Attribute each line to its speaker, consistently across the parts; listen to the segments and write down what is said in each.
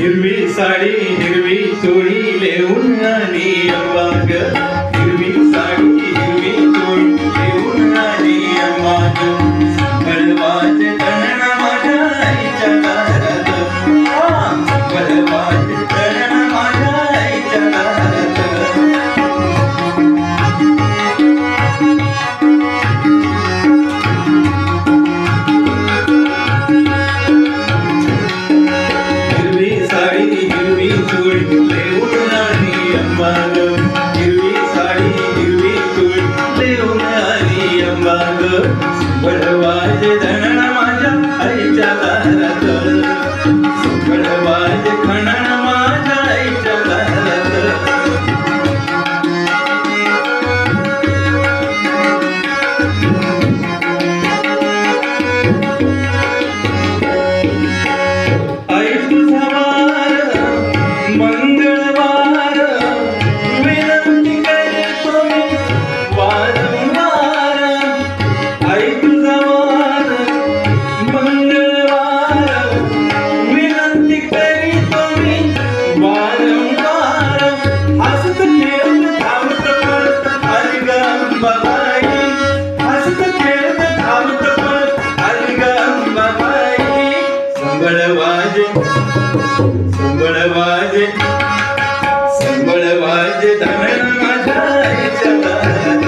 Speaker 1: हिरवी साडी हिरवी चोळी लेऊन आली अम्मा ग, हिरवी साडी हिरवी चोळी लेऊन आली अम्मा ग. संबळवाजे तळण माझ्या आईच्या दारात, संबळवाजे तळण माझ्या आईच्या दारात. हिरवी चोळी लेऊन आली अम्मा ग, हिरवी साडी हिरवी चोळी लेऊन आली अम्मा ग. संबळवाजे धणण माझ्या आईच्या दारात, संबळवाजे खणण माझ्या आईच्या दारात. आई तुझा मंगळवार विनंती करतो मी वारंवार. आई तुझा वार मंगळवार विनंती करतो मी वारंवार. हसत खेळत धावत पळत आली ग अंबाबाई, हसत खेळत धावत पळत आली ग अंबाबाई. संबळवाजे संबळवाजे संबळवाजे धणण माझ्या आईच्या दारात,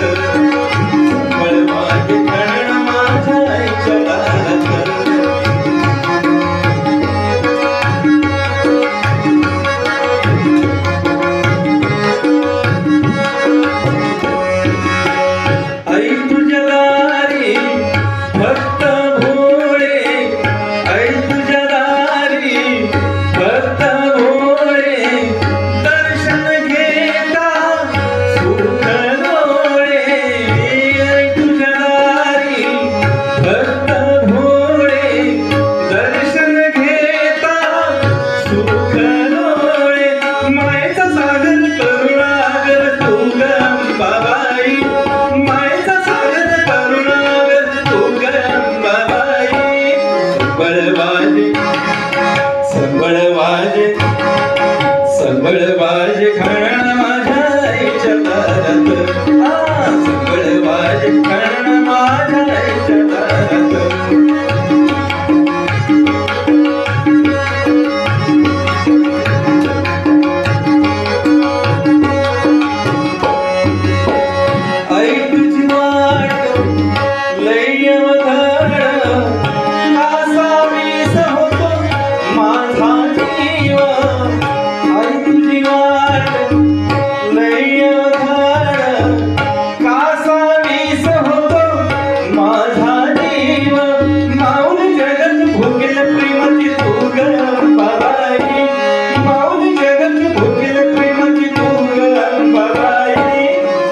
Speaker 1: संबळवाजे धणण माझ्या आईच्या दारात. आई तुझ्या दारी भक्त भोळे, आई तुझ्या दारी भक्त भोळे, दर्शन घेता सुख डोळे. आई तुझ्या दारी भक्त भोळे, दर्शन घेता सुख डोळे. मायेचा सागर करुणागर तू ग अंबाबाई, मायेचा सागर करुणागर तू ग अंबाबाई. संबळवाजे संबळवाजे संबळवाजे खणण माझ्या आईच्या दारात, संबळवाजे खणण माझ्या आईच्या दारात. आई तुझी वाट लय अवघड, कासावीस होतो माझा जीव. आई तुझी वाट लय अवघड, कासावीस होतो माझा जीव. माऊली जगत भोगेल प्रेमाची तू ग अंबाबाई, माऊली जगत भोगेल प्रेमाची तू ग अंबाबाई.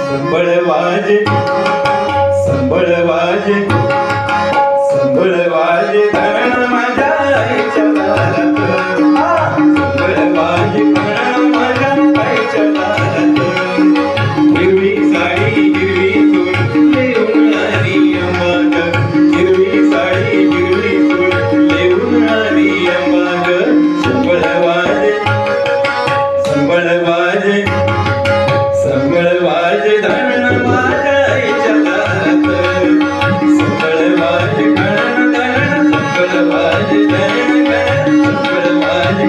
Speaker 1: संबळवाजे संबळवाजे संबळवाजे धणण माझ्या आईच्या दारात, संबळवाजे खणण माझ्या आईच्या दारात. हिरवी साडी हिरवी चोळी लेऊन आली अम्मा ग, हिरवी साडी हिरवी चोळी लेऊन आली अम्मा ग. संबळवाजे संबळवाजे संबळवाजे धणण माझ्या आईच्या दारात, संबळवाजे खणण धणण संबळवाजे धणण संबळवाजे